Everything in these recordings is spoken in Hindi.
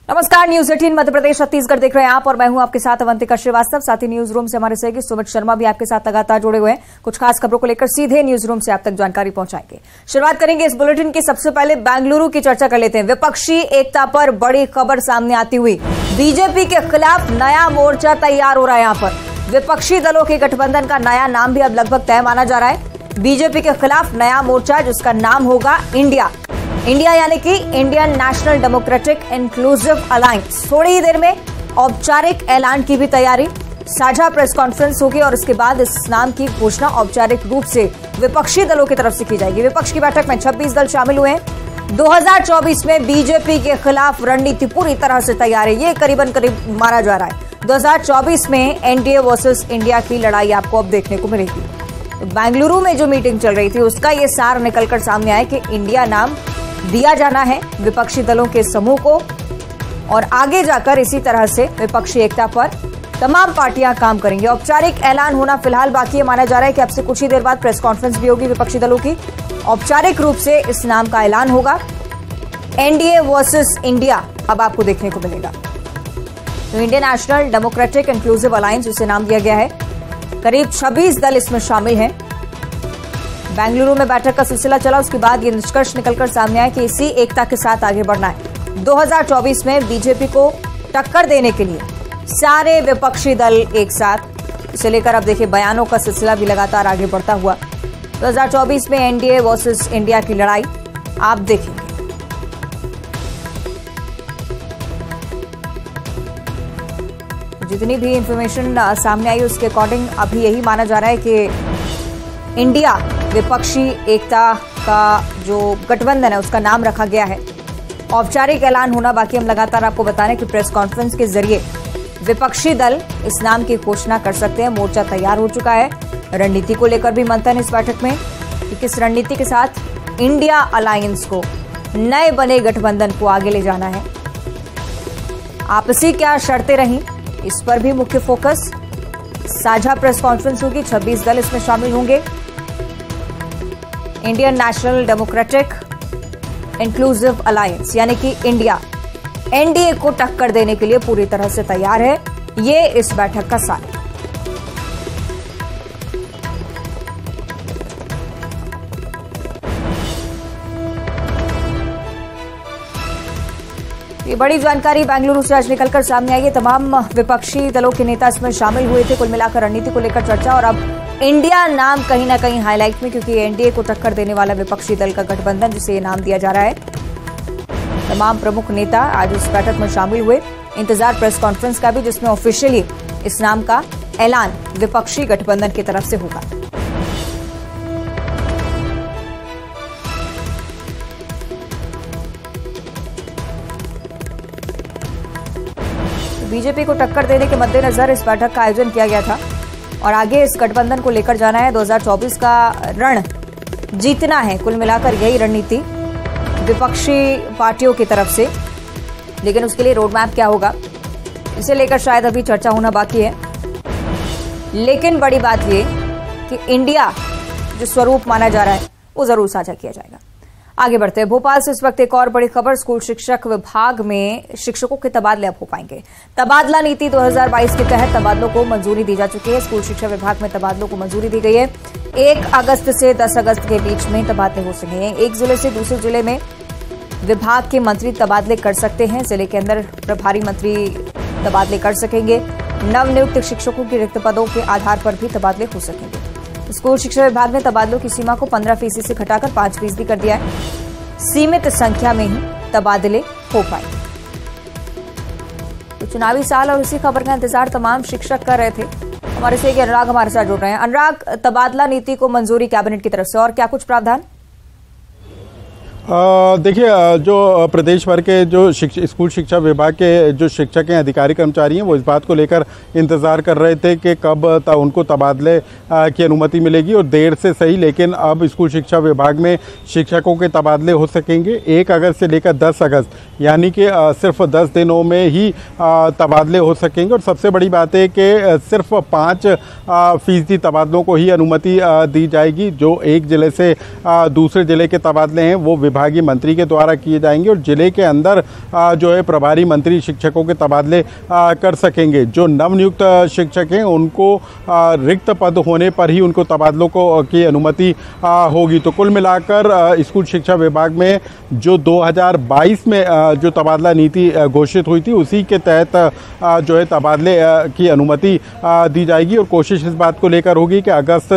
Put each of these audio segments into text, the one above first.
नमस्कार, न्यूज 18 मध्य प्रदेश छत्तीसगढ़ देख रहे हैं आप और मैं हूं आपके साथ अवंतिका श्रीवास्तव। साथ ही न्यूज रूम से हमारे सहयोगी सुमित शर्मा भी आपके साथ लगातार जुड़े हुए हैं। कुछ खास खबरों को लेकर सीधे न्यूज रूम से आप तक जानकारी पहुंचाएंगे। शुरुआत करेंगे इस बुलेटिन की। सबसे पहले बेंगलुरु की चर्चा कर लेते हैं। विपक्षी एकता पर बड़ी खबर सामने आती हुई बीजेपी के खिलाफ नया मोर्चा तैयार हो रहा है। यहां पर विपक्षी दलों के गठबंधन का नया नाम भी अब लगभग तय माना जा रहा है। बीजेपी के खिलाफ नया मोर्चा जिसका नाम होगा इंडिया यानी कि Indian national democratic inclusive alliance. थोड़ी ही देर में औपचारिक ऐलान की भी तैयारी, साझा प्रेस कॉन्फ्रेंस होगी और उसके बाद इस नाम की घोषणा औपचारिक रूप से विपक्षी दलों की तरफ से की जाएगी। विपक्ष की बैठक में 26 दल शामिल हुए हैं। 2024 में बीजेपी के खिलाफ रणनीति पूरी तरह से तैयार है। ये करीबन माना जा रहा है 2024 में एनडीए वर्सेस इंडिया की लड़ाई आपको अब देखने को मिलेगी। तो बेंगलुरु में जो मीटिंग चल रही थी उसका ये सार निकलकर सामने आया कि इंडिया नाम दिया जाना है विपक्षी दलों के समूह को और आगे जाकर इसी तरह से विपक्षी एकता पर तमाम पार्टियां काम करेंगी। औपचारिक ऐलान होना फिलहाल बाकी है। माना जा रहा है कि अब से कुछ ही देर बाद प्रेस कॉन्फ्रेंस भी होगी विपक्षी दलों की। औपचारिक रूप से इस नाम का ऐलान होगा। एनडीए वर्सेस इंडिया अब आपको देखने को मिलेगा। तो Indian national democratic inclusive alliance इसे नाम दिया गया है। करीब 26 दल इसमें शामिल हैं। बेंगलुरु में बैठक का सिलसिला चला, उसके बाद ये निष्कर्ष निकलकर सामने आया कि इसी एकता के साथ आगे बढ़ना है। 2024 में बीजेपी को टक्कर देने के लिए सारे विपक्षी दल एक साथ, इसे लेकर अब देखिए बयानों का सिलसिला भी लगातार आगे बढ़ता हुआ। 2024 में एनडीए वर्सेस इंडिया की लड़ाई आप देखेंगे। जितनी भी इंफॉर्मेशन सामने आई उसके अकॉर्डिंग अभी यही माना जा रहा है कि इंडिया विपक्षी एकता का जो गठबंधन है उसका नाम रखा गया है। औपचारिक ऐलान होना बाकी। हम लगातार आपको बता रहे हैं कि प्रेस कॉन्फ्रेंस के जरिए विपक्षी दल इस नाम की घोषणा कर सकते हैं। मोर्चा तैयार हो चुका है। रणनीति को लेकर भी मंथन इस बैठक में कि किस रणनीति के साथ इंडिया अलायंस को, नए बने गठबंधन को आगे ले जाना है। आपसी क्या शर्तें रहीं इस पर भी मुख्य फोकस। साझा प्रेस कॉन्फ्रेंस होगी। 26 दल इसमें शामिल होंगे। Indian national democratic inclusive alliance यानी कि इंडिया एनडीए को टक्कर देने के लिए पूरी तरह से तैयार है। ये इस बैठक का सार है। ये बड़ी जानकारी बेंगलुरु से आज निकलकर सामने आई है। तमाम विपक्षी दलों के नेता इसमें शामिल हुए थे। कुल मिलाकर रणनीति को लेकर चर्चा और अब इंडिया नाम कहीं ना कहीं हाईलाइट में, क्योंकि एनडीए को टक्कर देने वाला विपक्षी दल का गठबंधन जिसे ये नाम दिया जा रहा है। तमाम प्रमुख नेता आज इस बैठक में शामिल हुए। इंतजार प्रेस कॉन्फ्रेंस का भी, जिसमें ऑफिशियली इस नाम का ऐलान विपक्षी गठबंधन की तरफ से होगा। बीजेपी को टक्कर देने के मद्देनजर इस बैठक का आयोजन किया गया था और आगे इस गठबंधन को लेकर जाना है। 2024 का रण जीतना है। कुल मिलाकर यही रणनीति विपक्षी पार्टियों की तरफ से। लेकिन उसके लिए रोड मैप क्या होगा इसे लेकर शायद अभी चर्चा होना बाकी है। लेकिन बड़ी बात ये कि इंडिया जो स्वरूप माना जा रहा है वो जरूर साझा किया जाएगा। आगे बढ़ते हैं। भोपाल से इस वक्त एक और बड़ी खबर। स्कूल शिक्षक विभाग में शिक्षकों के तबादले अब हो पाएंगे। तबादला नीति 2022 के तहत तबादलों को मंजूरी दी जा चुकी है। स्कूल शिक्षा विभाग में तबादलों को मंजूरी दी गई है। 1 अगस्त से 10 अगस्त के बीच में तबादले हो सकेंगे। एक जिले से दूसरे जिले में विभाग के मंत्री तबादले कर सकते हैं। जिले के अंदर प्रभारी मंत्री तबादले कर सकेंगे। नवनियुक्त शिक्षकों के रिक्त पदों के आधार पर भी तबादले हो सकेंगे। स्कूल शिक्षा विभाग ने तबादलों की सीमा को 15% से घटाकर 5% कर दिया है। सीमित संख्या में ही तबादले हो पाए। तो चुनावी साल और इसी खबर का इंतजार तमाम शिक्षक कर रहे थे। हमारे से अनुराग हमारे साथ जुड़ रहे हैं। अनुराग, तबादला नीति को मंजूरी कैबिनेट की तरफ से और क्या कुछ प्रावधान? देखिए, जो प्रदेश भर के जो स्कूल शिक्षा विभाग के जो शिक्षक हैं, अधिकारी कर्मचारी हैं, वो इस बात को लेकर इंतज़ार कर रहे थे कि कब उनको तबादले की अनुमति मिलेगी और देर से सही, लेकिन अब स्कूल शिक्षा विभाग में शिक्षकों के तबादले हो सकेंगे। 1 अगस्त से लेकर 10 अगस्त यानी कि सिर्फ 10 दिनों में ही तबादले हो सकेंगे। और सबसे बड़ी बात है कि सिर्फ 5% तबादलों को ही अनुमति दी जाएगी। जो एक ज़िले से दूसरे ज़िले के तबादले हैं वो विभागीय मंत्री के द्वारा किए जाएंगे और जिले के अंदर जो है प्रभारी मंत्री शिक्षकों के तबादले कर सकेंगे। जो नवनियुक्त शिक्षक हैं उनको रिक्त पद होने पर ही उनको तबादलों की अनुमति होगी। तो कुल मिलाकर स्कूल शिक्षा विभाग में जो 2022 में जो तबादला नीति घोषित हुई थी उसी के तहत जो है तबादले की अनुमति दी जाएगी और कोशिश इस बात को लेकर होगी कि अगस्त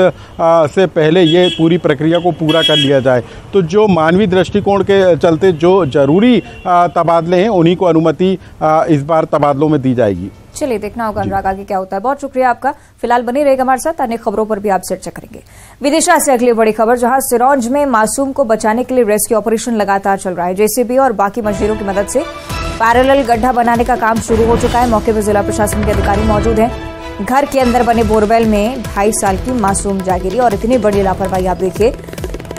से पहले ये पूरी प्रक्रिया को पूरा कर लिया जाए। तो जो मानवीय दृष्टिकोण के चलते जो जरूरी तबादले हैं उन्हीं को अनुमति इस बार तबादलों में दी जाएगी। चलिए देखना होगा अनुराग आगे क्या होता है। बहुत शुक्रिया आपका। फिलहाल बने रहेगा हमारे साथ, अन्य खबरों पर भी आप चर्चा करेंगे। विदिशा से अगली बड़ी खबर, जहां सिरौंज में मासूम को बचाने के लिए रेस्क्यू ऑपरेशन लगातार चल रहा है। जेसीबी और बाकी मजदूरों की मदद से पैरेलल गड्ढा बनाने का काम शुरू हो चुका है। मौके पर जिला प्रशासन के अधिकारी मौजूद हैं। घर के अंदर बने बोरवेल में 2.5 साल की मासूम जा गिरी और इतनी बड़ी लापरवाही आप देखिए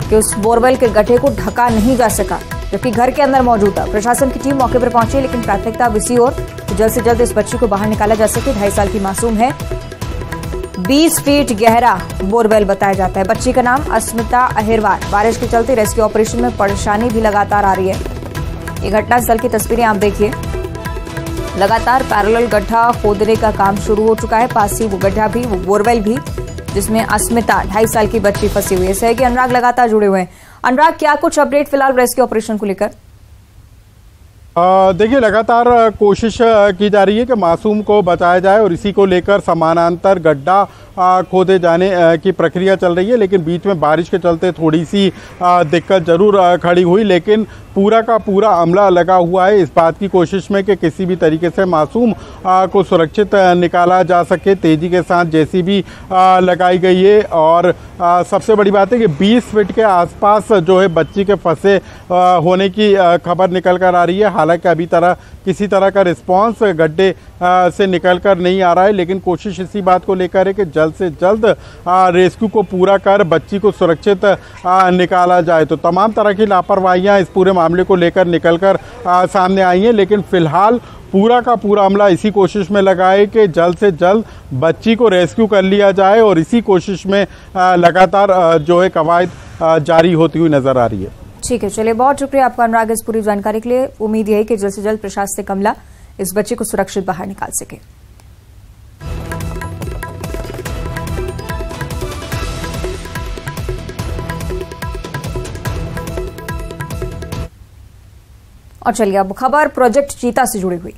कि उस बोरवेल के गड्ढे को ढका नहीं जा सका, जबकि घर के अंदर मौजूद था। प्रशासन की टीम मौके पर पहुंची, लेकिन प्राथमिकता अब इसी ओर जल्द से जल्द इस बच्ची को बाहर निकाला जा सके। 2.5 साल की मासूम है। 20 फीट गहरा बोरवेल बताया जाता है। बच्ची का नाम अस्मिता अहिरवार। बारिश के चलते रेस्क्यू ऑपरेशन में परेशानी भी लगातार आ रही है। ये घटनास्थल की तस्वीरें आप देखिए। लगातार पैरेलल गड्ढा खोदने का काम शुरू हो चुका है। पास ही वो गड्ढा भी, वो बोरवेल भी, जिसमें अस्मिता 2.5 साल की बच्ची फंसी हुई है। सहयोगी अनुराग लगातार जुड़े हुए हैं। अनुराग, क्या कुछ अपडेट फिलहाल रेस्क्यू ऑपरेशन को लेकर? देखिए, लगातार कोशिश की जा रही है कि मासूम को बचाया जाए और इसी को लेकर समानांतर गड्ढा खोदे जाने की प्रक्रिया चल रही है। लेकिन बीच में बारिश के चलते थोड़ी सी दिक्कत जरूर खड़ी हुई, लेकिन पूरा का पूरा अमला लगा हुआ है इस बात की कोशिश में कि किसी भी तरीके से मासूम को सुरक्षित निकाला जा सके। तेजी के साथ जेसीबी लगाई गई है और सबसे बड़ी बात है कि 20 फीट के आसपास जो है बच्ची के फंसे होने की खबर निकल कर आ रही है। हालांकि अभी किसी तरह का रिस्पांस गड्ढे से निकल कर नहीं आ रहा है, लेकिन कोशिश इसी बात को लेकर है कि जल्द से जल्द रेस्क्यू को पूरा कर बच्ची को सुरक्षित निकाला जाए। तो तमाम तरह की लापरवाहियां इस पूरे मामले को लेकर निकल कर सामने आई हैं, लेकिन फिलहाल पूरा का पूरा अमला इसी कोशिश में लगा है कि जल्द से जल्द बच्ची को रेस्क्यू कर लिया जाए और इसी कोशिश में लगातार जो है कवायद जारी होती हुई नजर आ रही है। ठीक है, चलिए बहुत शुक्रिया आपका अनुराग इस पूरी जानकारी के लिए। उम्मीद है कि जल्द से जल्द प्रशासनिक अमला इस बच्चे को सुरक्षित बाहर निकाल सके। और चलिए अब खबर प्रोजेक्ट चीता से जुड़ी हुई।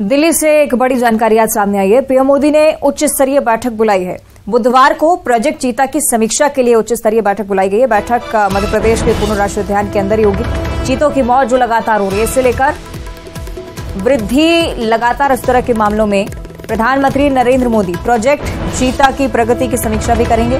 दिल्ली से एक बड़ी जानकारी आज सामने आई है। पीएम मोदी ने उच्च स्तरीय बैठक बुलाई है। बुधवार को प्रोजेक्ट चीता की समीक्षा के लिए उच्च स्तरीय बैठक बुलाई गई है। बैठक मध्य प्रदेश के पुनः राष्ट्रीय उद्यान के अंदर ही होगी। चीतों की मौत जो लगातार हो रही है, इससे लेकर वृद्धि लगातार इस तरह के मामलों में प्रधानमंत्री नरेंद्र मोदी प्रोजेक्ट चीता की प्रगति की समीक्षा भी करेंगे।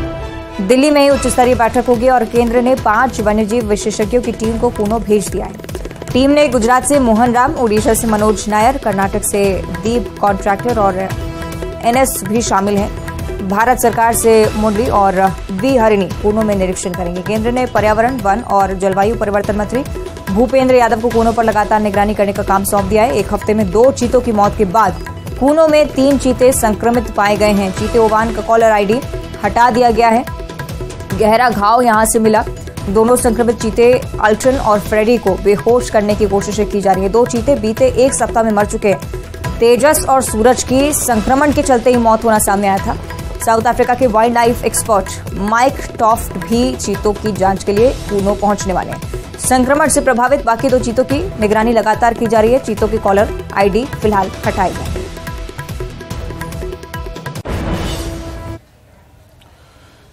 दिल्ली में ही उच्च स्तरीय बैठक होगी और केंद्र ने 5 वन्यजीव विशेषज्ञों की टीम को कुनो भेज दिया है। टीम ने गुजरात से मोहन राम, उड़ीसा से मनोज नायर, कर्नाटक से दीप कॉन्ट्रैक्टर और एनएस भी शामिल हैं। भारत सरकार से मुरली और वी हरिणी कूनो में निरीक्षण करेंगे। केंद्र ने पर्यावरण, वन और जलवायु परिवर्तन मंत्री भूपेंद्र यादव को कूनो पर लगातार निगरानी करने का काम सौंप दिया है। एक हफ्ते में 2 चीतों की मौत के बाद कूनो में 3 चीते संक्रमित पाए गए हैं। चीते ओवान का कॉलर आईडी हटा दिया गया है। गहरा घाव यहां से मिला। दोनों संक्रमित चीते अल्ट्रन और फ्रेडी को बेहोश करने की कोशिशें की जा रही है। 2 चीते बीते 1 सप्ताह में मर चुके हैं। तेजस और सूरज की संक्रमण के चलते ही मौत होना सामने आया था। साउथ अफ्रीका के वाइल्ड लाइफ एक्सपर्ट माइक टॉफ्ट भी चीतों की जांच के लिए कूनो पहुंचने वाले हैं। संक्रमण से प्रभावित बाकी 2 चीतों की निगरानी लगातार की जा रही है। चीतों की कॉलर आईडी फिलहाल हटाई गई।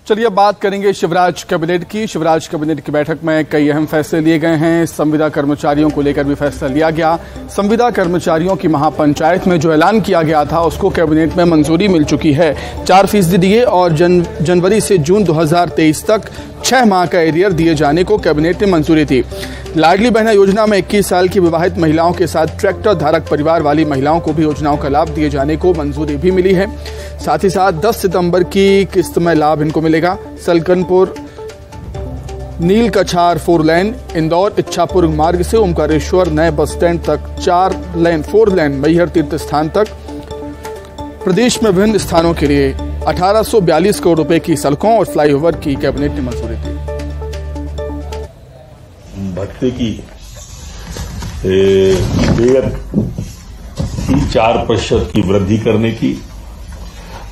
चलिए अब बात करेंगे शिवराज कैबिनेट की। शिवराज कैबिनेट की बैठक में कई अहम फैसले लिए गए हैं। संविदा कर्मचारियों को लेकर भी फैसला लिया गया। संविदा कर्मचारियों की महापंचायत में जो ऐलान किया गया था उसको कैबिनेट में मंजूरी मिल चुकी है। 4% दिए और जनवरी से जून 2023 तक 6 माह का एरियर दिए जाने को कैबिनेट ने मंजूरी दी। लाडली बहना योजना में 21 साल की विवाहित महिलाओं के साथ ट्रैक्टर धारक परिवार वाली महिलाओं को भी योजनाओं का लाभ दिए जाने को मंजूरी भी मिली है। साथ ही साथ 10 सितंबर की किस्त में लाभ इनको मिलेगा। सलकनपुर नील कछार 4 लेन, इंदौर इच्छापुर मार्ग से ओमकारेश्वर नए बस स्टैंड तक 4 लेन मैहर तीर्थ स्थान तक। प्रदेश में विभिन्न स्थानों के लिए 1842 करोड़ रुपए की सड़कों और फ्लाईओवर की कैबिनेट ने मंजूरी दी। भत्ते की देयक की 4% की वृद्धि करने की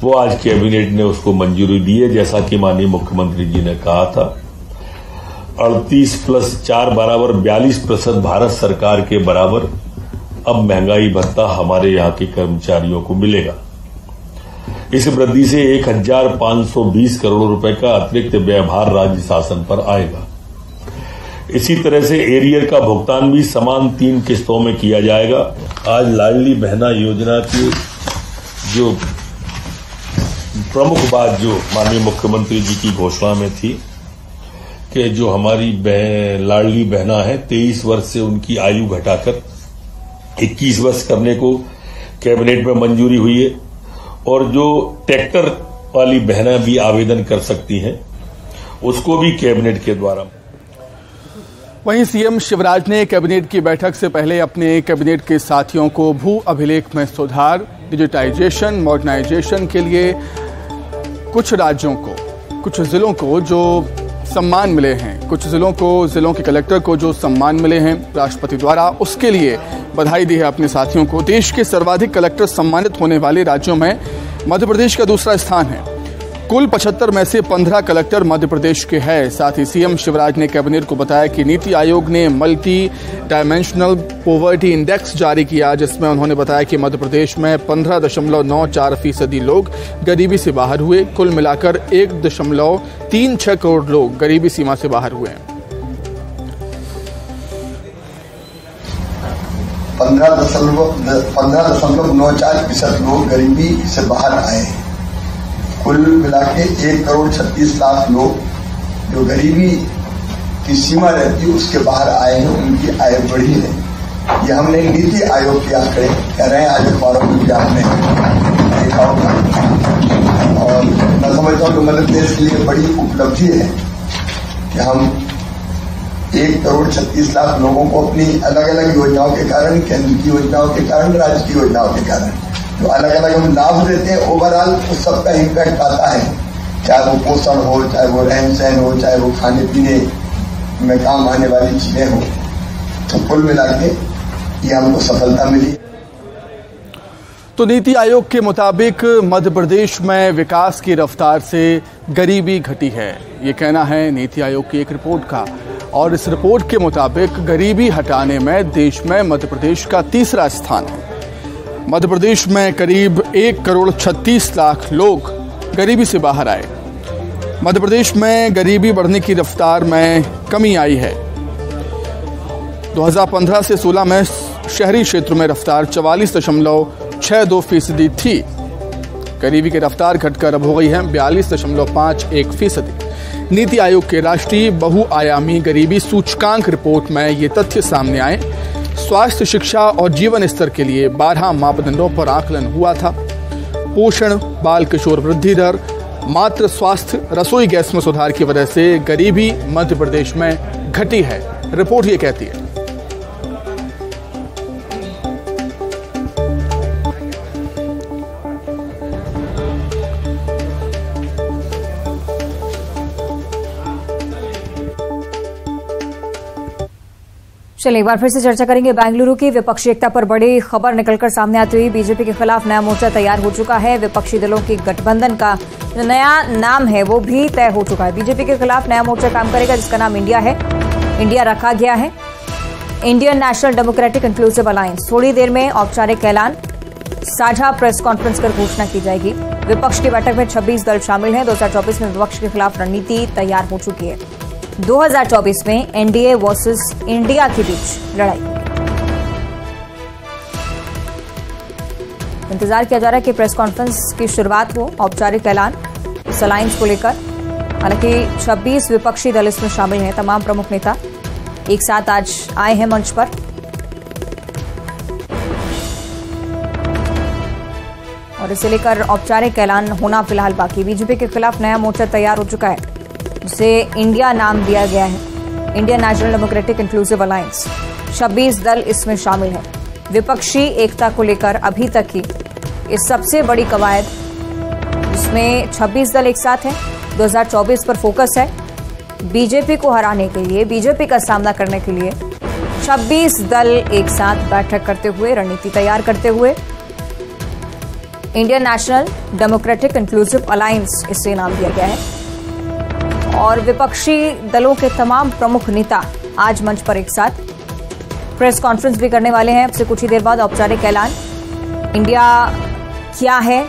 वो आज कैबिनेट ने उसको मंजूरी दी है। जैसा कि माननीय मुख्यमंत्री जी ने कहा था, 38 + 4 बराबर 42% भारत सरकार के बराबर अब महंगाई भत्ता हमारे यहाँ के कर्मचारियों को मिलेगा। इस वृद्धि से 1520 करोड़ रुपए का अतिरिक्त व्ययभार राज्य शासन पर आएगा। इसी तरह से एरियर का भुगतान भी समान 3 किस्तों में किया जाएगा। आज लाडली बहना योजना की जो प्रमुख बात जो माननीय मुख्यमंत्री जी की घोषणा में थी कि जो हमारी लाडली बहना है 23 वर्ष से उनकी आयु घटाकर 21 वर्ष करने को कैबिनेट में मंजूरी हुई है, और जो ट्रैक्टर वाली बहना भी आवेदन कर सकती हैं उसको भी कैबिनेट के द्वारा। वहीं सीएम शिवराज ने कैबिनेट की बैठक से पहले अपने कैबिनेट के साथियों को भू अभिलेख में सुधार, डिजिटाइजेशन, मॉडर्नाइजेशन के लिए कुछ राज्यों को, कुछ जिलों को जो सम्मान मिले हैं, कुछ जिलों के कलेक्टर को जो सम्मान मिले हैं राष्ट्रपति द्वारा, उसके लिए बधाई दी है अपने साथियों को। देश के सर्वाधिक कलेक्टर सम्मानित होने वाले राज्यों में मध्य प्रदेश का दूसरा स्थान है। कुल 75 में से 15 कलेक्टर मध्य प्रदेश के हैं। साथ ही सीएम शिवराज ने कैबिनेट को बताया कि नीति आयोग ने मल्टी डायमेंशनल पॉवर्टी इंडेक्स जारी किया, जिसमें उन्होंने बताया कि मध्य प्रदेश में 15.94% लोग गरीबी से बाहर हुए। कुल मिलाकर 1.36 करोड़ लोग गरीबी सीमा से बाहर हुए हैं। 15.94% लोग गरीबी से बाहर आए। कुल मिला के 1,36,00,000 लोग जो गरीबी की सीमा रहती है उसके बाहर आए हैं, उनकी आय बढ़ी है। ये हमने नीति आयोग के आंकड़े कह रहे हैं, आज अखबारों में भी आपने देखा होगा, और मैं समझता हूँ कि मध्य प्रदेश के लिए बड़ी उपलब्धि है कि हम 1,36,00,000 लोगों को अपनी अलग अलग योजनाओं के कारण, केंद्र की योजनाओं के कारण, राज्य की योजनाओं के कारण जो अलग अलग हम लाभ देते हैं, ओवरऑल उस सबका इम्पैक्ट आता है, चाहे वो पोषण हो, चाहे वो रहन सहन हो, चाहे वो खाने पीने में काम आने वाली चीजें हो। तो कुल मिला के ये हमको सफलता मिली। तो नीति आयोग के मुताबिक मध्य प्रदेश में विकास की रफ्तार से गरीबी घटी है, ये कहना है नीति आयोग की एक रिपोर्ट का। और इस रिपोर्ट के मुताबिक गरीबी हटाने में देश में मध्य प्रदेश का तीसरा स्थान है। मध्य प्रदेश में करीब 1,36,00,000 लोग गरीबी से बाहर आए। मध्य प्रदेश में गरीबी बढ़ने की रफ्तार में कमी आई है। 2015 से 16 में शहरी क्षेत्र में रफ्तार 44.62% थी। गरीबी की रफ्तार घटकर अब हो गई है 42.51%। नीति आयोग के राष्ट्रीय बहुआयामी गरीबी सूचकांक रिपोर्ट में ये तथ्य सामने आए। स्वास्थ्य, शिक्षा और जीवन स्तर के लिए 12 मापदंडों पर आकलन हुआ था। पोषण, बाल किशोर वृद्धि दर, मातृ स्वास्थ्य, रसोई गैस में सुधार की वजह से गरीबी मध्य प्रदेश में घटी है, रिपोर्ट ये कहती है। चलिए एक बार फिर से चर्चा करेंगे बेंगलुरु की विपक्षी एकता पर बड़ी खबर निकलकर सामने आती हुई। बीजेपी के खिलाफ नया मोर्चा तैयार हो चुका है। विपक्षी दलों की गठबंधन का जो नया नाम है वो भी तय हो चुका है। बीजेपी के खिलाफ नया मोर्चा काम करेगा जिसका नाम इंडिया है, इंडिया रखा गया है, Indian national democratic inclusive alliance. थोड़ी देर में औपचारिक ऐलान, साझा प्रेस कॉन्फ्रेंस कर घोषणा की जाएगी। विपक्ष की बैठक में 26 दल शामिल हैं। 2024 में विपक्ष के खिलाफ रणनीति तैयार हो चुकी है। 2024 में एनडीए वर्सेस इंडिया के बीच लड़ाई। इंतजार किया जा रहा है कि प्रेस कॉन्फ्रेंस की शुरुआत हो, औपचारिक ऐलान इस अलायंस को लेकर। हालांकि 26 विपक्षी दल इसमें शामिल हैं। तमाम प्रमुख नेता एक साथ आज आए हैं मंच पर। और इसे लेकर औपचारिक ऐलान होना फिलहाल बाकी। बीजेपी के खिलाफ नया मोर्चा तैयार हो चुका है उसे इंडिया नाम दिया गया है, India national democratic inclusive alliance. 26 दल इसमें शामिल है। विपक्षी एकता को लेकर अभी तक की इस सबसे बड़ी कवायद, जिसमें 26 दल एक साथ हैं। 2024 पर फोकस है। बीजेपी को हराने के लिए, बीजेपी का सामना करने के लिए 26 दल एक साथ बैठक करते हुए, रणनीति तैयार करते हुए Indian national democratic inclusive alliance इसे नाम दिया गया है। और विपक्षी दलों के तमाम प्रमुख नेता आज मंच पर एक साथ प्रेस कॉन्फ्रेंस भी करने वाले हैं। अब से कुछ ही देर बाद औपचारिक ऐलान। इंडिया क्या है,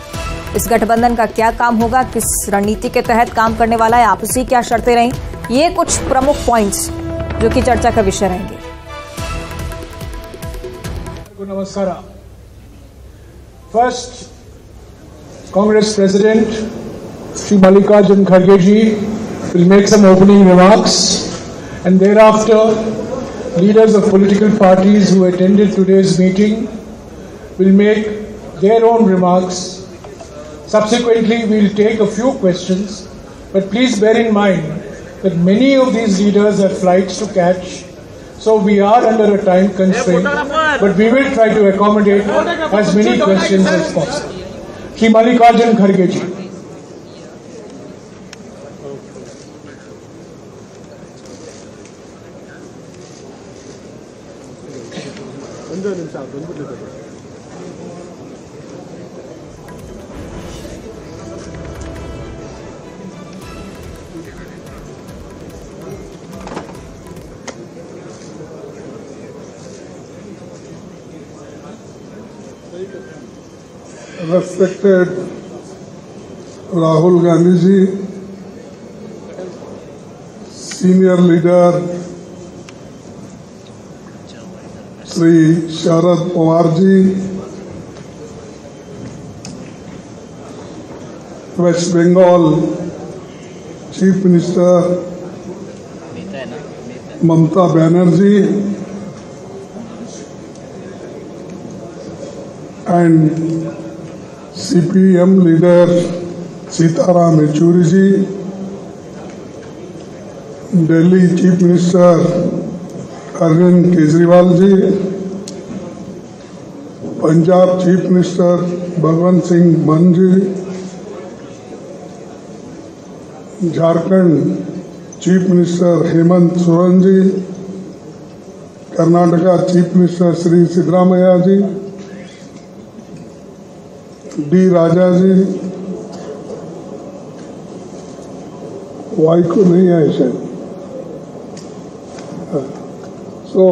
इस गठबंधन का क्या काम होगा, किस रणनीति के तहत काम करने वाला है, आपसी क्या शर्तें रहीं, ये कुछ प्रमुख पॉइंट्स जो कि चर्चा का विषय रहेंगे। नमस्कार। फर्स्ट, कांग्रेस प्रेसिडेंट श्री मल्लिकार्जुन खड़गे जी will make some opening remarks, and thereafter leaders of political parties who attended today's meeting will make their own remarks. Subsequently, we'll take a few questions, but please bear in mind that many of these leaders have flights to catch, so we are under a time constraint, but we will try to accommodate as many questions as possible. Shri Malikarjun Kharge ji. Respected Rahul Gandhi ji, senior leader Sri Sharad Pawar ji, West Bengal Chief Minister Mamata Banerjee, and CPM leader Sitaram Yechury ji, Delhi Chief Minister Arvind Kejriwal ji, Punjab Chief Minister Bhagwant Singh Mann ji, Jharkhand Chief Minister Hemant Soren ji, Karnataka Chief Minister Sri Siddaramaiah ji, D. Raja ji, Y को नहीं है शायद। So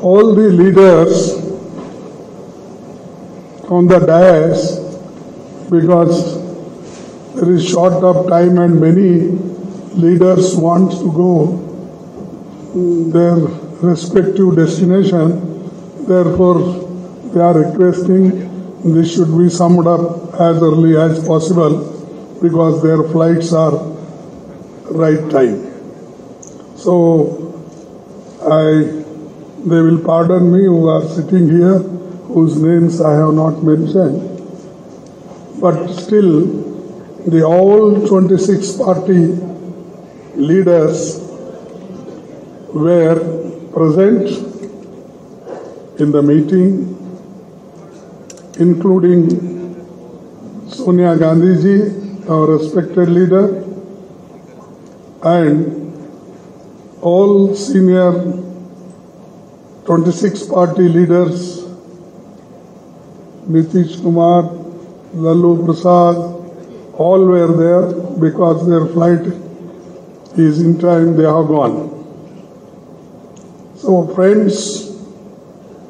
all the leaders on the dais, because there is short of time and many leaders want to go their respective destination, therefore they are requesting this should be summed up as early as possible because their flights are right time. So they will pardon me who are sitting here, whose names I have not mentioned, but still the all 26 party leaders were present in the meeting, including Sonia Gandhi ji, our respected leader, and all senior 26 party leaders, Nitish Kumar, Lalu Prasad, all were there because their flight is in time, they have gone. So friends,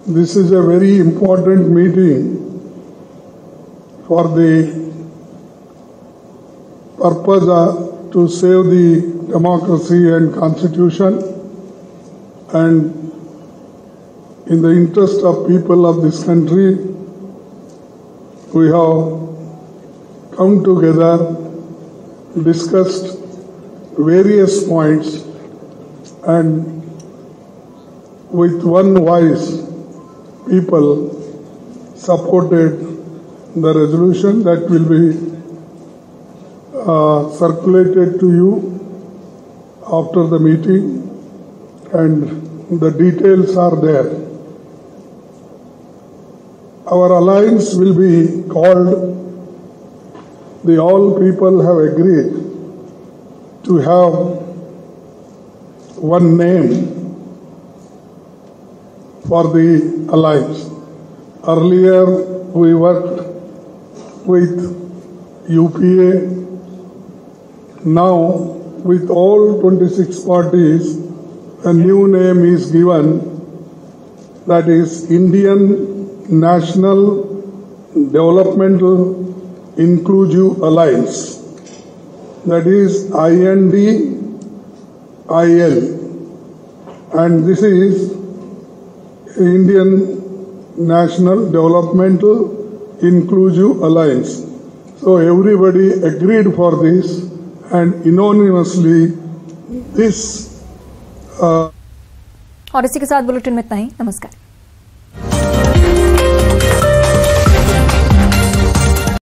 this is a very important meeting for the purpose to save the democracy and constitution, and in the interest of people of this country, we have come together, discussed various points, and with one voice, people supported the resolution that will be circulated to you after the meeting, and the details are there. Our alliance will be called, the all people have agreed to have one name for the alliance. Earlier we worked with UPA. Now with all 26 parties, a new name is given, that is Indian National Developmental Inclusive Alliance, that is INDIL, and this is Indian National Developmental Inclusive Alliance. So everybody agreed for this, and unanimously this और इसी के साथ बुलेटिन में इतना ही। नमस्कार।